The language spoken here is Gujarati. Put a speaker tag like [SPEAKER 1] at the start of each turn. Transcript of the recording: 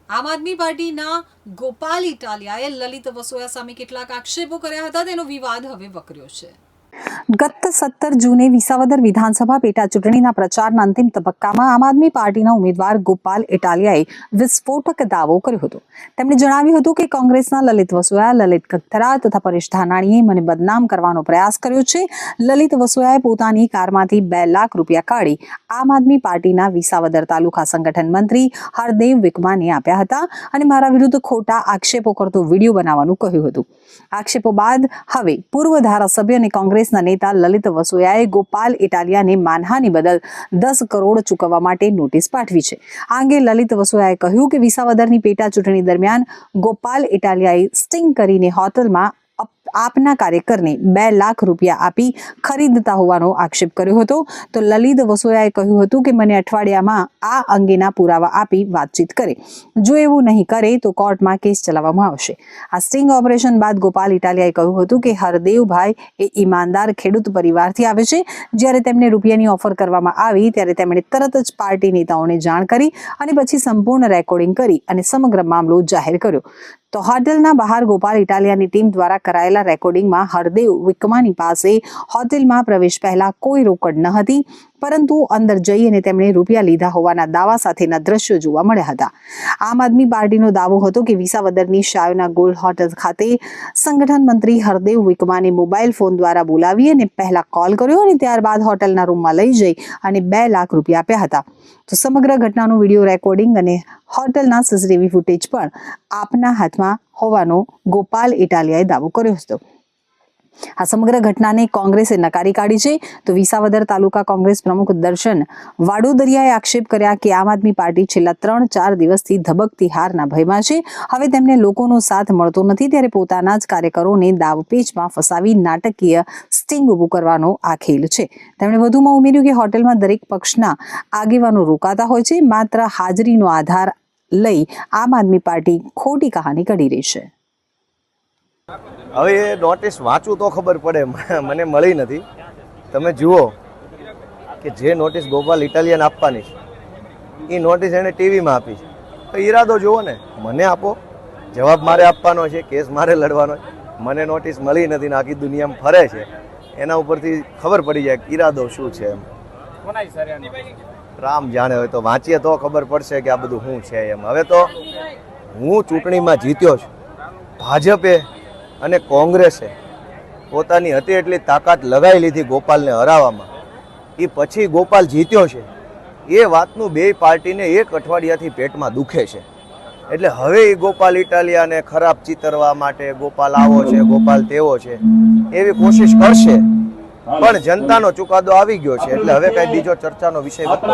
[SPEAKER 1] આમ આદમી પાર્ટીના ગોપાલ ઇટાલિયાએ લલિત વસોયા સામે કેટલાક આક્ષેપો કર્યા હતા, તેનો વિવાદ હવે વકર્યો છે।
[SPEAKER 2] ગત 17 જૂને વિસાવદર વિધાનસભા પેટા ચૂંટણીના પ્રચારના અંતિમ તબક્કામાં આમ આદમી પાર્ટીના ઉમેદવાર ગોપાલ ઇટાલિયાએ વિસ્ફોટક દાવો કર્યો હતો। તેમણે જણાવ્યું હતું કે કોંગ્રેસના લલિત વસોયા, લલિત કગથરા તથા પરેશ ધાનાણીએ મને બદનામ કરવાનો પ્રયાસ કર્યો છે। લલિત વસોયાએ પોતાની કારમાંથી 2 લાખ રૂપિયા કાઢી આમ આદમી પાર્ટીના વિસાવદર તાલુકા સંગઠન મંત્રી હરદેવ વિકમાને આપ્યા હતા અને મારા વિરુદ્ધ ખોટા આક્ષેપો કરતો વિડીયો બનાવવાનું કહ્યું હતું। આક્ષેપો બાદ હવે પૂર્વ ધારાસભ્ય અને કોંગ્રેસના નેતા લલિત વસોયાએ ગોપાલ ઇટાલિયાને માનહાનિ બદલ 10 કરોડ ચૂકવવા માટે નોટિસ પાઠવી છે। આ અંગે લલિત વસોયાએ કહ્યું કે વિસાવદરની પેટા ચૂંટણી દરમિયાન ગોપાલ ઇટાલિયાએ સ્ટિંગ કરીને હોટલમાં આપના કાર્યકરને 2 લાખ રૂપિયા આપી ખરીદતા હોવાનો આક્ષેપ કર્યો હતો। તો લલિત વસોયાએ કહ્યું હતું કે મને અઠવાડિયામાં આ અંગેના પુરાવા આપી વાતચીત કરે, જો એવું નહીં કરે તો કોર્ટમાં કેસ ચલાવવામાં આવશે। આ સ્ટિંગ ઓપરેશન બાદ ગોપાલ ઇટાલિયાએ કહ્યું હતું કે હરદેવભાઈ એ ઈમાનદાર ખેડૂત પરિવારથી આવે છે। જ્યારે તેમને રૂપિયાની ઓફર કરવામાં આવી ત્યારે તેમણે તરત જ પાર્ટી નેતાઓને જાણ કરી અને પછી સંપૂર્ણ રેકોર્ડિંગ કરી અને સમગ્ર મામલો જાહેર કર્યો। તો હોટેલના બહાર ગોપાલ ઇટાલિયાની ટીમ દ્વારા કરાયેલા રેકોર્ડિંગમાં હરદેવ વિકમાની પાસે હોટેલમાં પ્રવેશ પહેલા કોઈ રોકડ ન હતી, પરંતુ અંદર જઈ અને તેમણે રૂપિયા લીધા હોવાના દાવા સાથેના દ્રશ્યો જોવા મળ્યા હતા। આમ આદમી પાર્ટીનો દાવો હતો કે વિસાવદરની શાયોના ગોલ્ડ હોટેલ ખાતે સંગઠન મંત્રી હરદેવ વિકમાને મોબાઈલ ફોન દ્વારા બોલાવી અને પહેલા કોલ કર્યો અને ત્યારબાદ હોટેલના રૂમમાં લઈ જઈ અને 2 લાખ રૂપિયા આપ્યા હતા। તો સમગ્ર ઘટનાનું વિડીયો રેકોર્ડિંગ અને હોટેલના સીસીટીવી ફૂટેજ પણ આપના હાથમાં હોવાનો ગોપાલ ઇટાલિયાએ દાવો કર્યો હતો। આ સમગ્ર ઘટનાને કોંગ્રેસે નકારી કાઢી છે। તો વિસાવદર તાલુકા કોંગ્રેસ પ્રમુખ દર્શન વાડોદરિયાએ આક્ષેપ કર્યા કે આમ આદમી પાર્ટી છેલ્લા 3-4 દિવસથી ધબકતી હારના ભયમાં છે। હવે તેમને લોકોનો સાથ મળતો નથી, ત્યારે પોતાના જ કાર્યકરોને દાવપેચમાં ફસાવી નાટકીય સ્ટિંગ ઊભું કરવાનો આ ખેલ છે। તેમણે વધુમાં ઉમેર્યું કે હોટેલમાં દરેક પક્ષના આગેવાનો રોકાતા હોય છે, માત્ર હાજરીનો આધાર લઈ આમ આદમી પાર્ટી ખોટી કહાની ઘડી રહી છે।
[SPEAKER 3] હવે એ નોટિસ વાંચું તો ખબર પડે, મને મળી નથી। તમે જુઓ કે જે નોટિસ ગોપાલ ઇટાલિયાને આપવાની છે એ નોટિસ એણે ટીવીમાં આપી છે, તો ઈરાદો જુઓ ને। મને આપો, જવાબ મારે આપવાનો છે, કેસ મારે લડવાનો છે। મને નોટિસ મળી નથી ને આખી દુનિયામાં ફરે છે, એના ઉપરથી ખબર પડી જાય કે ઈરાદો શું છે એમ। રામ જાણે, હોય તો વાંચીએ તો ખબર પડશે કે આ બધું શું છે એમ। હવે તો હું ચૂંટણીમાં જીત્યો છું, ભાજપે અને કોંગ્રેસે પોતાની હતી એટલી તાકાત લગાવી લીધી ગોપાલને હરાવવામાં, એ પછી ગોપાલ જીત્યો છે એ વાતનું બે પાર્ટીને એક અઠવાડિયાથી પેટમાં દુખે છે। એટલે હવે એ ગોપાલ ઇટાલિયાને ખરાબ ચિતરવા માટે ગોપાલ આવો છે, ગોપાલ તેવો છે એવી કોશિશ કરશે, પણ જનતાનો ચુકાદો આવી ગયો છે, એટલે હવે કઈ બીજો ચર્ચાનો વિષય